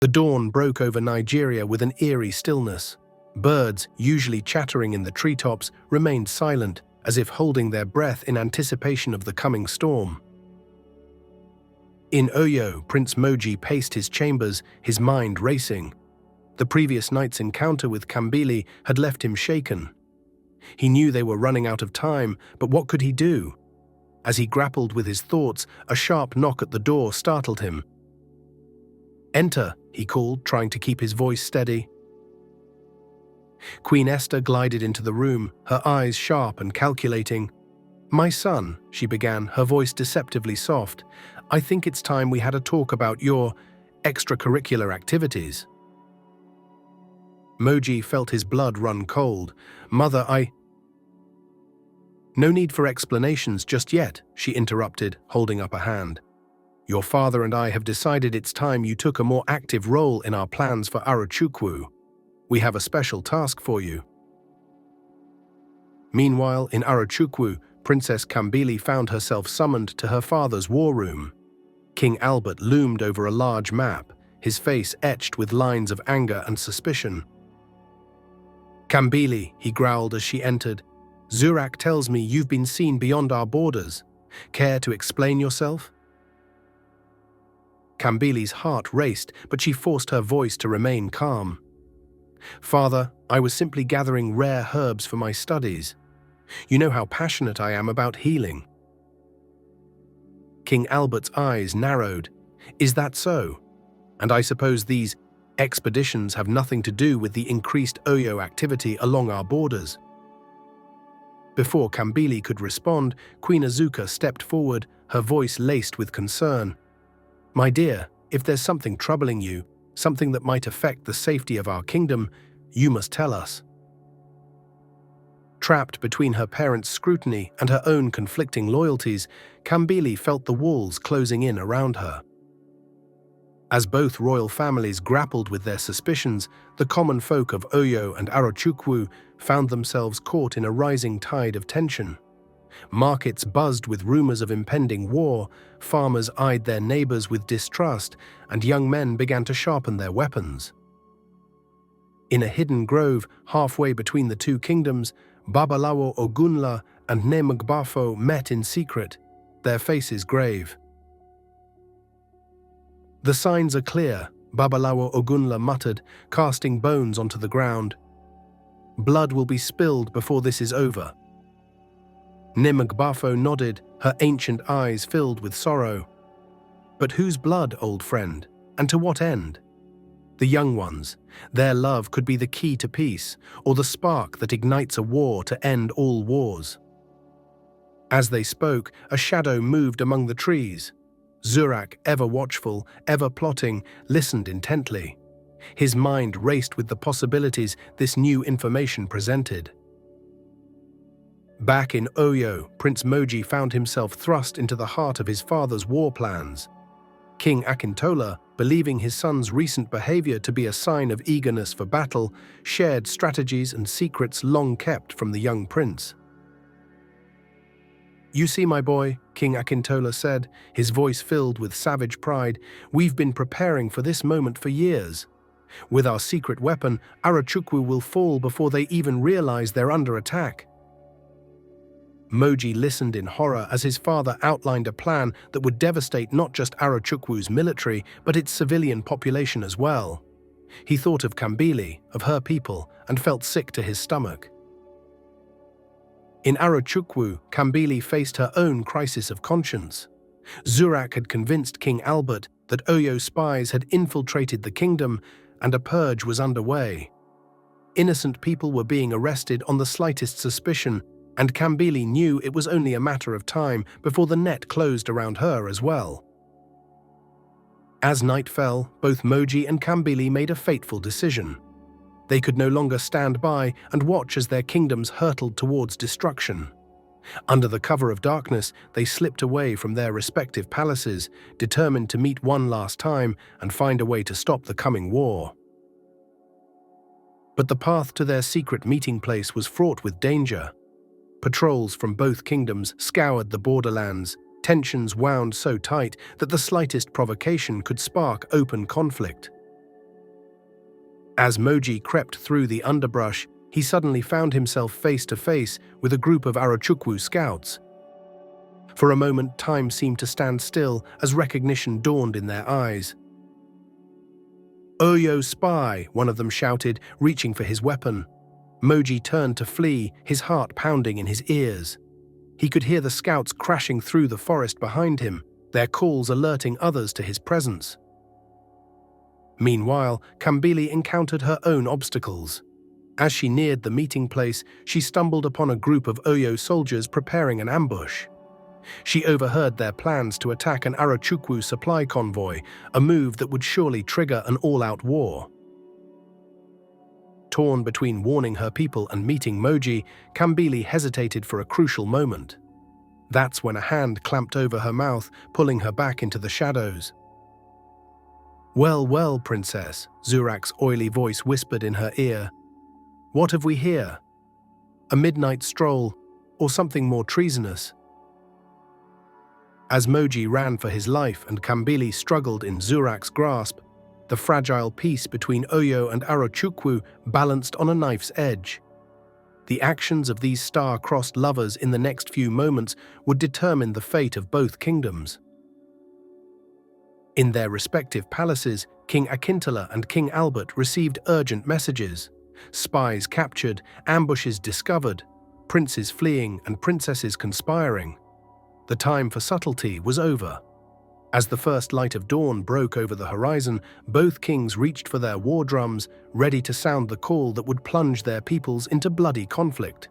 The dawn broke over Nigeria with an eerie stillness. Birds, usually chattering in the treetops, remained silent, as if holding their breath in anticipation of the coming storm. In Oyo, Prince Moji paced his chambers, his mind racing. The previous night's encounter with Kambili had left him shaken. He knew they were running out of time, but what could he do? As he grappled with his thoughts, a sharp knock at the door startled him. "Enter," he called, trying to keep his voice steady. Queen Esther glided into the room, her eyes sharp and calculating. "My son," she began, her voice deceptively soft, "I think it's time we had a talk about your extracurricular activities." Moji felt his blood run cold. "Mother, No need for explanations just yet," she interrupted, holding up a hand. "Your father and I have decided it's time you took a more active role in our plans for Arachukwu. We have a special task for you." Meanwhile, in Arachukwu, Princess Kambili found herself summoned to her father's war room. King Albert loomed over a large map, his face etched with lines of anger and suspicion. "Kambili," he growled as she entered, "Zurak tells me you've been seen beyond our borders. Care to explain yourself?" Kambili's heart raced, but she forced her voice to remain calm. "Father, I was simply gathering rare herbs for my studies. You know how passionate I am about healing." King Albert's eyes narrowed. "Is that so? And I suppose these expeditions have nothing to do with the increased Oyo activity along our borders?" Before Kambili could respond, Queen Azuka stepped forward, her voice laced with concern. "My dear, if there's something troubling you, something that might affect the safety of our kingdom, you must tell us." Trapped between her parents' scrutiny and her own conflicting loyalties, Kambili felt the walls closing in around her. As both royal families grappled with their suspicions, the common folk of Oyo and Arachukwu found themselves caught in a rising tide of tension. Markets buzzed with rumors of impending war, farmers eyed their neighbors with distrust, and young men began to sharpen their weapons. In a hidden grove halfway between the two kingdoms, Babalawo Ogunla and Nemugbafo met in secret, their faces grave. "The signs are clear," Babalawo Ogunla muttered, casting bones onto the ground. "Blood will be spilled before this is over." Nemugbafo nodded, her ancient eyes filled with sorrow. "But whose blood, old friend, and to what end?" "The young ones. Their love could be the key to peace, or the spark that ignites a war to end all wars." As they spoke, a shadow moved among the trees. Zurak, ever watchful, ever plotting, listened intently. His mind raced with the possibilities this new information presented. Back in Oyo, Prince Moji found himself thrust into the heart of his father's war plans. King Akintola, believing his son's recent behavior to be a sign of eagerness for battle, shared strategies and secrets long kept from the young prince. "You see, my boy," King Akintola said, his voice filled with savage pride, "we've been preparing for this moment for years. With our secret weapon, Arachukwu will fall before they even realize they're under attack." Moji listened in horror as his father outlined a plan that would devastate not just Arachukwu's military, but its civilian population as well. He thought of Kambili, of her people, and felt sick to his stomach. In Arachukwu, Kambili faced her own crisis of conscience. Zurak had convinced King Albert that Oyo spies had infiltrated the kingdom, and a purge was underway. Innocent people were being arrested on the slightest suspicion, and Kambili knew it was only a matter of time before the net closed around her as well. As night fell, both Moji and Kambili made a fateful decision. They could no longer stand by and watch as their kingdoms hurtled towards destruction. Under the cover of darkness, they slipped away from their respective palaces, determined to meet one last time and find a way to stop the coming war. But the path to their secret meeting place was fraught with danger. Patrols from both kingdoms scoured the borderlands, tensions wound so tight that the slightest provocation could spark open conflict. As Moji crept through the underbrush, he suddenly found himself face to face with a group of Arachukwu scouts. For a moment, time seemed to stand still as recognition dawned in their eyes. "Oyo spy!" one of them shouted, reaching for his weapon. Moji turned to flee, his heart pounding in his ears. He could hear the scouts crashing through the forest behind him, their calls alerting others to his presence. Meanwhile, Kambili encountered her own obstacles. As she neared the meeting place, she stumbled upon a group of Oyo soldiers preparing an ambush. She overheard their plans to attack an Arachukwu supply convoy, a move that would surely trigger an all-out war. Torn between warning her people and meeting Moji, Kambili hesitated for a crucial moment. That's when a hand clamped over her mouth, pulling her back into the shadows. "Well, well, princess," Zurak's oily voice whispered in her ear. "What have we here? A midnight stroll, or something more treasonous?" As Moji ran for his life and Kambili struggled in Zurak's grasp, the fragile peace between Oyo and Arachukwu balanced on a knife's edge. The actions of these star-crossed lovers in the next few moments would determine the fate of both kingdoms. In their respective palaces, King Akintola and King Albert received urgent messages. Spies captured, ambushes discovered, princes fleeing and princesses conspiring. The time for subtlety was over. As the first light of dawn broke over the horizon, both kings reached for their war drums, ready to sound the call that would plunge their peoples into bloody conflict.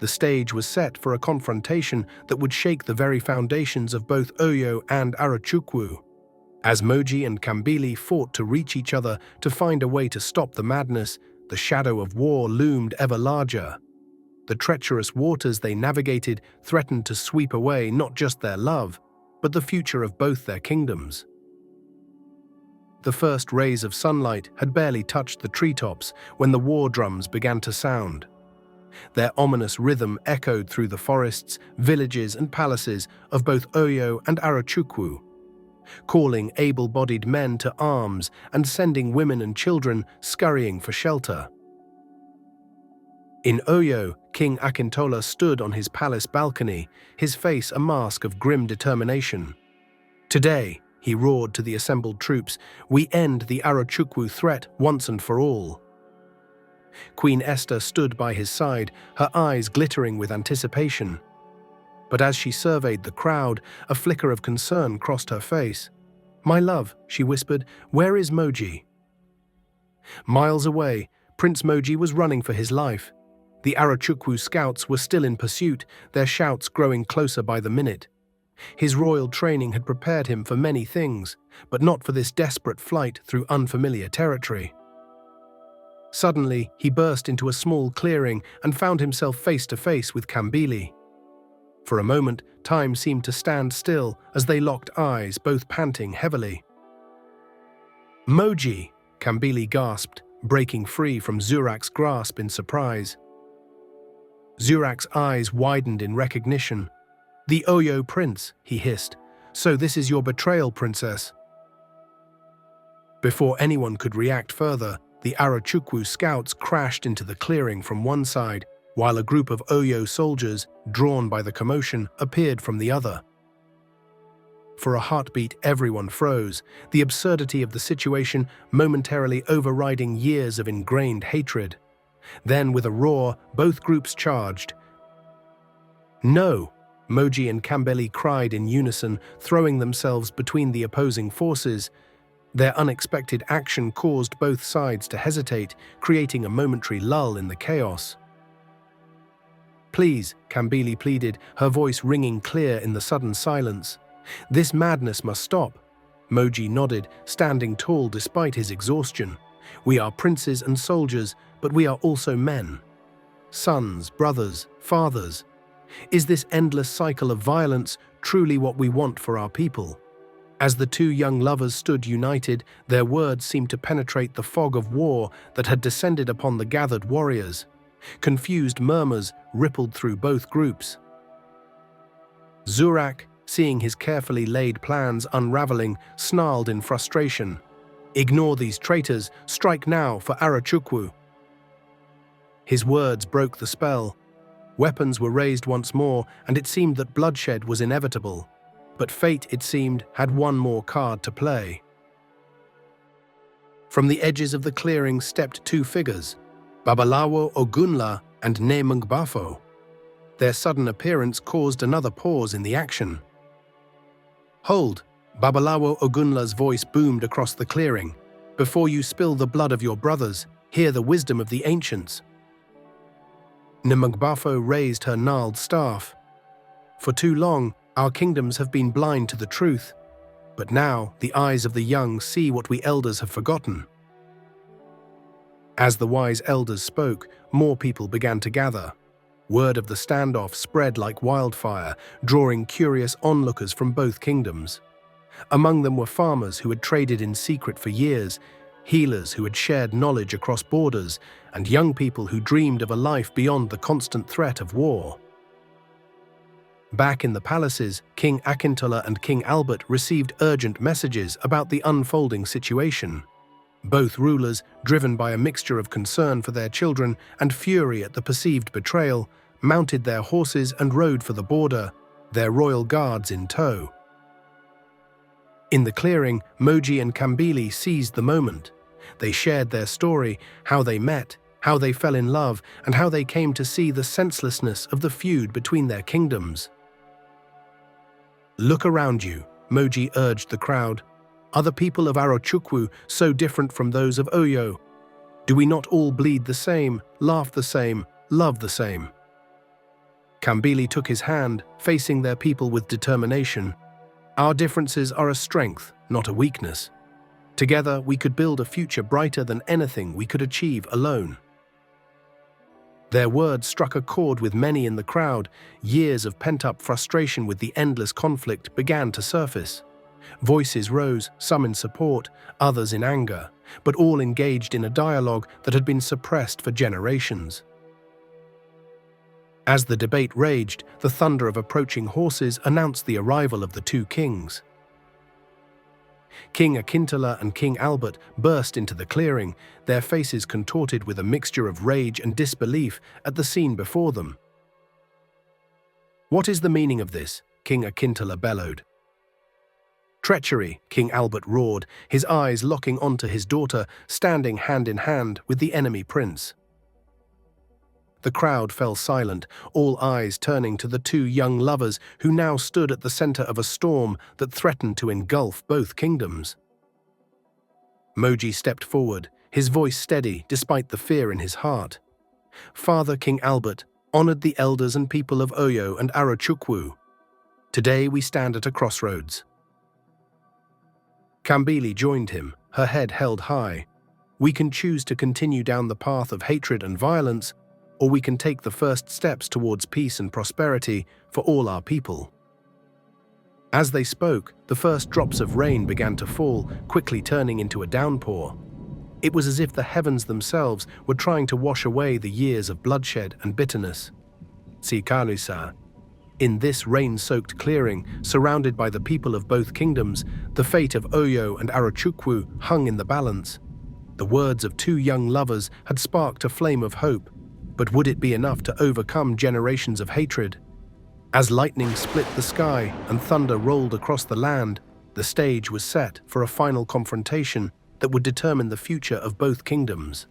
The stage was set for a confrontation that would shake the very foundations of both Oyo and Arachukwu. As Moji and Kambili fought to reach each other to find a way to stop the madness, the shadow of war loomed ever larger. The treacherous waters they navigated threatened to sweep away not just their love, but the future of both their kingdoms. The first rays of sunlight had barely touched the treetops when the war drums began to sound. Their ominous rhythm echoed through the forests, villages and palaces of both Oyo and Arachukwu, calling able-bodied men to arms and sending women and children scurrying for shelter. In Oyo, King Akintola stood on his palace balcony, his face a mask of grim determination. "Today," he roared to the assembled troops, "we end the Arachukwu threat once and for all." Queen Esther stood by his side, her eyes glittering with anticipation. But as she surveyed the crowd, a flicker of concern crossed her face. "My love," she whispered, "where is Moji?" Miles away, Prince Moji was running for his life. The Arachukwu scouts were still in pursuit, their shouts growing closer by the minute. His royal training had prepared him for many things, but not for this desperate flight through unfamiliar territory. Suddenly, he burst into a small clearing and found himself face to face with Kambili. For a moment, time seemed to stand still as they locked eyes, both panting heavily. "Moji!" Kambili gasped, breaking free from Zurak's grasp in surprise. Zurak's eyes widened in recognition. "The Oyo prince," he hissed. "So this is your betrayal, princess." Before anyone could react further, the Arachukwu scouts crashed into the clearing from one side, while a group of Oyo soldiers, drawn by the commotion, appeared from the other. For a heartbeat, everyone froze, the absurdity of the situation momentarily overriding years of ingrained hatred. Then, with a roar, both groups charged. "No!" Moji and Kambili cried in unison, throwing themselves between the opposing forces. Their unexpected action caused both sides to hesitate, creating a momentary lull in the chaos. "Please," Kambili pleaded, her voice ringing clear in the sudden silence. "This madness must stop." Moji nodded, standing tall despite his exhaustion. "We are princes and soldiers, but we are also men. Sons, brothers, fathers. Is this endless cycle of violence truly what we want for our people?" As the two young lovers stood united, their words seemed to penetrate the fog of war that had descended upon the gathered warriors. Confused murmurs rippled through both groups. Zurak, seeing his carefully laid plans unraveling, snarled in frustration. Ignore these traitors, strike now for Arachukwu." His words broke the spell. Weapons were raised once more, and it seemed that bloodshed was inevitable. But fate, it seemed, had one more card to play. From the edges of the clearing stepped two figures, Babalawo Ogunla and Nemungbafo. Their sudden appearance caused another pause in the action. "Hold," Babalawo Ogunla's voice boomed across the clearing. "Before you spill the blood of your brothers, hear the wisdom of the ancients." Nemungbafo raised her gnarled staff. "For too long, our kingdoms have been blind to the truth, but now the eyes of the young see what we elders have forgotten." As the wise elders spoke, more people began to gather. Word of the standoff spread like wildfire, drawing curious onlookers from both kingdoms. Among them were farmers who had traded in secret for years, healers who had shared knowledge across borders, and young people who dreamed of a life beyond the constant threat of war. Back in the palaces, King Akintola and King Albert received urgent messages about the unfolding situation. Both rulers, driven by a mixture of concern for their children and fury at the perceived betrayal, mounted their horses and rode for the border, their royal guards in tow. In the clearing, Moji and Kambili seized the moment. They shared their story, how they met, how they fell in love, and how they came to see the senselessness of the feud between their kingdoms. "Look around you," Moji urged the crowd. "Are the people of Arachukwu so different from those of Oyo? Do we not all bleed the same, laugh the same, love the same?" Kambili took his hand, facing their people with determination. "Our differences are a strength, not a weakness. Together we could build a future brighter than anything we could achieve alone." Their words struck a chord with many in the crowd. Years of pent-up frustration with the endless conflict began to surface. Voices rose, some in support, others in anger, but all engaged in a dialogue that had been suppressed for generations. As the debate raged, the thunder of approaching horses announced the arrival of the two kings. King Akintola and King Albert burst into the clearing, their faces contorted with a mixture of rage and disbelief at the scene before them. "What is the meaning of this?" King Akintola bellowed. "Treachery," King Albert roared, his eyes locking onto his daughter, standing hand in hand with the enemy prince. The crowd fell silent, all eyes turning to the two young lovers who now stood at the center of a storm that threatened to engulf both kingdoms. Moji stepped forward, his voice steady despite the fear in his heart. "Father King Albert honored the elders and people of Oyo and Arachukwu. Today we stand at a crossroads." Kambili joined him, her head held high. "We can choose to continue down the path of hatred and violence, or we can take the first steps towards peace and prosperity for all our people." As they spoke, the first drops of rain began to fall, quickly turning into a downpour. It was as if the heavens themselves were trying to wash away the years of bloodshed and bitterness. Sikalusa. In this rain-soaked clearing, surrounded by the people of both kingdoms, the fate of Oyo and Arachukwu hung in the balance. The words of two young lovers had sparked a flame of hope, but would it be enough to overcome generations of hatred? As lightning split the sky and thunder rolled across the land, the stage was set for a final confrontation that would determine the future of both kingdoms.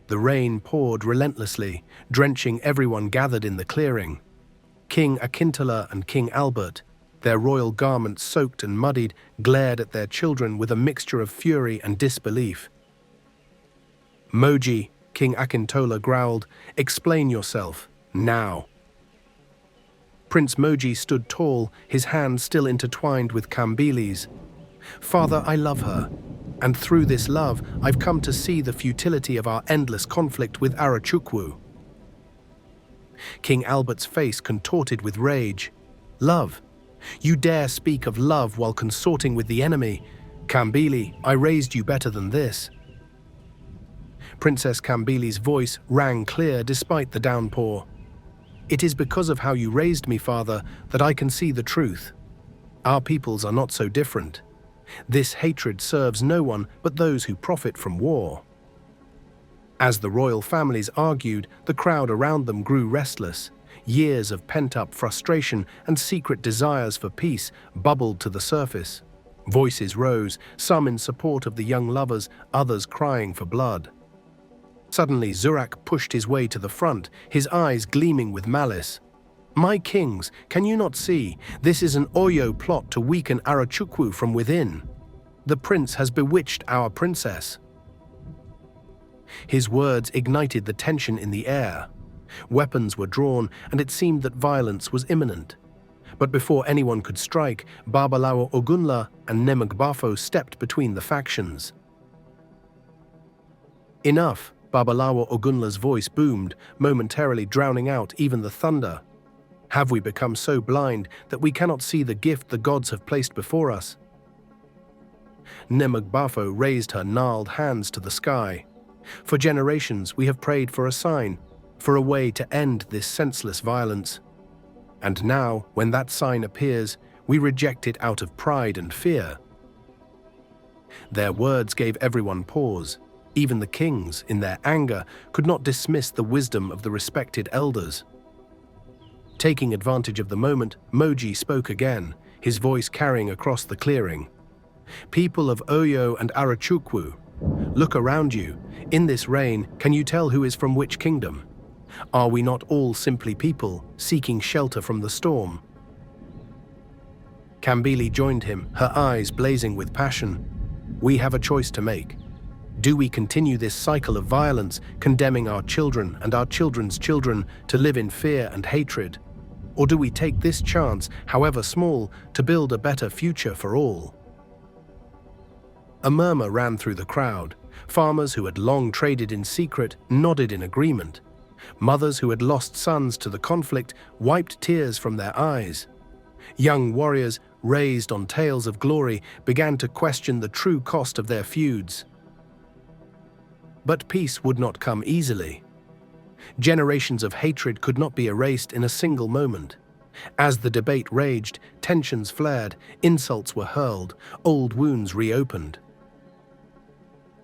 The rain poured relentlessly, drenching everyone gathered in the clearing. King Akintola and King Albert, their royal garments soaked and muddied, glared at their children with a mixture of fury and disbelief. "Moji," King Akintola growled, "explain yourself, now." Prince Moji stood tall, his hands still intertwined with Kambili's. "Father, I love her, and through this love, I've come to see the futility of our endless conflict with Arachukwu." King Albert's face contorted with rage. "Love? You dare speak of love while consorting with the enemy? Kambili, I raised you better than this." Princess Kambili's voice rang clear despite the downpour. "It is because of how you raised me, father, that I can see the truth. Our peoples are not so different. This hatred serves no one but those who profit from war. As the royal families argued, the crowd around them grew restless. Years of pent-up frustration and secret desires for peace bubbled to the surface. Voices rose, some in support of the young lovers, others crying for blood. Suddenly, Zurak pushed his way to the front, his eyes gleaming with malice. "My kings, can you not see? This is an Oyo plot to weaken Arachukwu from within. The prince has bewitched our princess." His words ignited the tension in the air. Weapons were drawn, and it seemed that violence was imminent. But before anyone could strike, Babalawo Ogunla and Nemagbafo stepped between the factions. "Enough," Babalawo Ogunla's voice boomed, momentarily drowning out even the thunder. "Have we become so blind that we cannot see the gift the gods have placed before us?" Nemagbafo raised her gnarled hands to the sky. "For generations we have prayed for a sign, for a way to end this senseless violence. And now, when that sign appears, we reject it out of pride and fear." Their words gave everyone pause. Even the kings, in their anger, could not dismiss the wisdom of the respected elders. Taking advantage of the moment, Moji spoke again, his voice carrying across the clearing. "People of Oyo and Arachukwu, look around you. In this rain, can you tell who is from which kingdom? Are we not all simply people, seeking shelter from the storm?" Kambili joined him, her eyes blazing with passion. "We have a choice to make. Do we continue this cycle of violence, condemning our children and our children's children to live in fear and hatred? Or do we take this chance, however small, to build a better future for all?" A murmur ran through the crowd. Farmers who had long traded in secret nodded in agreement. Mothers who had lost sons to the conflict wiped tears from their eyes. Young warriors, raised on tales of glory, began to question the true cost of their feuds. But peace would not come easily. Generations of hatred could not be erased in a single moment. As the debate raged, tensions flared, insults were hurled, old wounds reopened.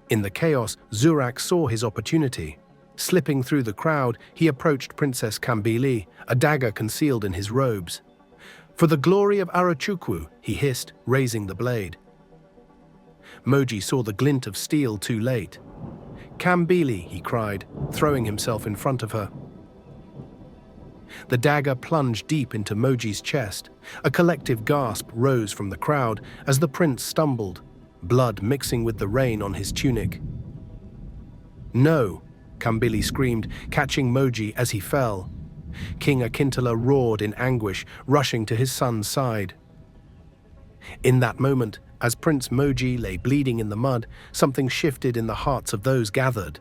In the chaos, Zurak saw his opportunity. Slipping through the crowd, he approached Princess Kambili, a dagger concealed in his robes. "For the glory of Arachukwu," he hissed, raising the blade. Moji saw the glint of steel too late. "Kambili," he cried, throwing himself in front of her. The dagger plunged deep into Moji's chest. A collective gasp rose from the crowd as the prince stumbled, blood mixing with the rain on his tunic. "No!" Kambili screamed, catching Moji as he fell. King Akintola roared in anguish, rushing to his son's side. In that moment, as Prince Moji lay bleeding in the mud, something shifted in the hearts of those gathered.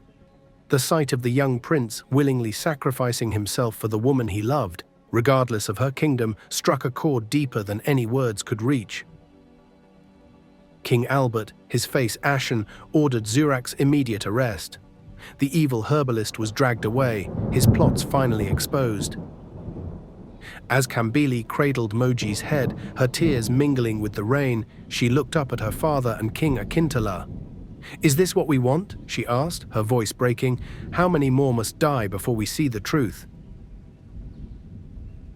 The sight of the young prince willingly sacrificing himself for the woman he loved, regardless of her kingdom, struck a chord deeper than any words could reach. King Albert, his face ashen, ordered Zurak's immediate arrest. The evil herbalist was dragged away, his plots finally exposed. As Kambili cradled Moji's head, her tears mingling with the rain, she looked up at her father and King Akintola. "Is this what we want?" she asked, her voice breaking. "How many more must die before we see the truth?"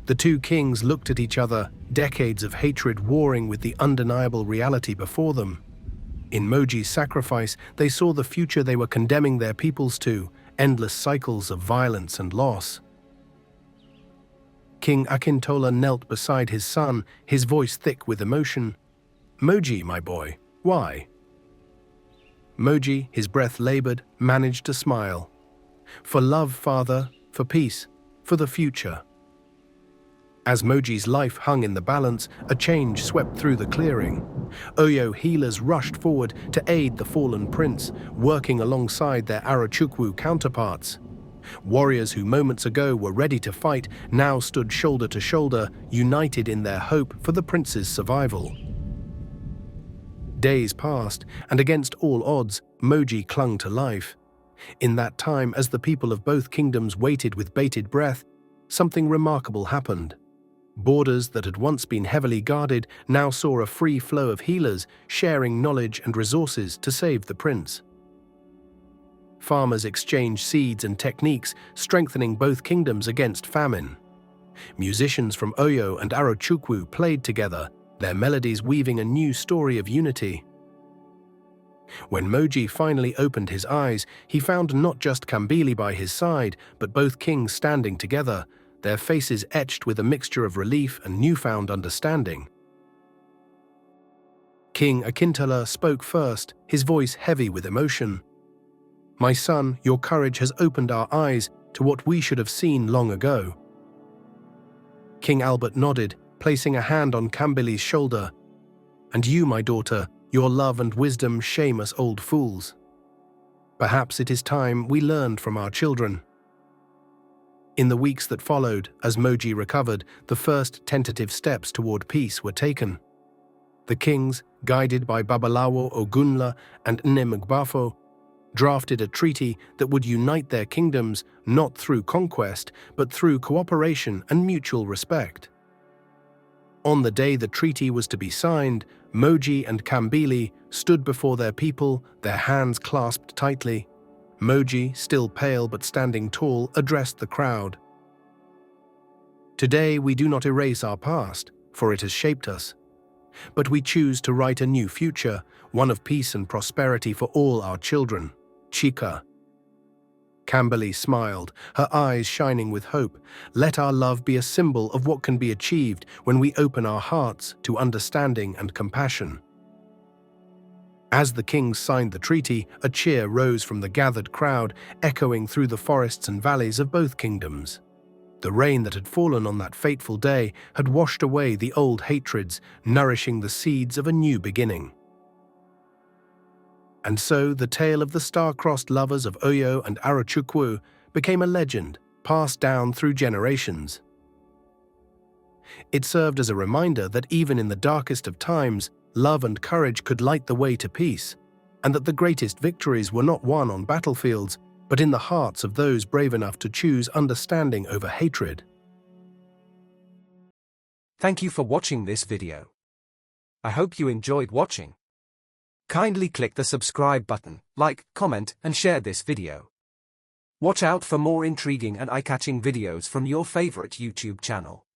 The two kings looked at each other, decades of hatred warring with the undeniable reality before them. In Moji's sacrifice, they saw the future they were condemning their peoples to, endless cycles of violence and loss. King Akintola knelt beside his son, his voice thick with emotion. "Moji, my boy, why?" Moji, his breath labored, managed to smile. "For love, father, for peace, for the future." As Moji's life hung in the balance, a change swept through the clearing. Oyo healers rushed forward to aid the fallen prince, working alongside their Arachukwu counterparts. Warriors who moments ago were ready to fight now stood shoulder to shoulder, united in their hope for the prince's survival. Days passed, and against all odds, Moji clung to life. In that time, as the people of both kingdoms waited with bated breath, something remarkable happened. Borders that had once been heavily guarded now saw a free flow of healers sharing knowledge and resources to save the prince. Farmers exchanged seeds and techniques, strengthening both kingdoms against famine. Musicians from Oyo and Arochukwu played together, their melodies weaving a new story of unity. When Moji finally opened his eyes, he found not just Kambili by his side, but both kings standing together, their faces etched with a mixture of relief and newfound understanding. King Akintola spoke first, his voice heavy with emotion. "My son, your courage has opened our eyes to what we should have seen long ago." King Albert nodded, placing a hand on Kambili's shoulder. "And you, my daughter, your love and wisdom shame us old fools. Perhaps it is time we learned from our children." In the weeks that followed, as Moji recovered, the first tentative steps toward peace were taken. The kings, guided by Babalawo Ogunla and Nnemugbafo, drafted a treaty that would unite their kingdoms not through conquest, but through cooperation and mutual respect. On the day the treaty was to be signed, Moji and Kambili stood before their people, their hands clasped tightly. Moji, still pale but standing tall, addressed the crowd. "Today we do not erase our past, for it has shaped us. But we choose to write a new future, one of peace and prosperity for all our children. Chika." Kambili smiled, her eyes shining with hope. "Let our love be a symbol of what can be achieved when we open our hearts to understanding and compassion." As the kings signed the treaty, a cheer rose from the gathered crowd, echoing through the forests and valleys of both kingdoms. The rain that had fallen on that fateful day had washed away the old hatreds, nourishing the seeds of a new beginning. And so the tale of the star-crossed lovers of Oyo and Arochukwu became a legend, passed down through generations. It served as a reminder that even in the darkest of times, love and courage could light the way to peace, and that the greatest victories were not won on battlefields, but in the hearts of those brave enough to choose understanding over hatred. Thank you for watching this video. I hope you enjoyed watching. Kindly click the subscribe button, like, comment, and share this video. Watch out for more intriguing and eye-catching videos from your favorite YouTube channel.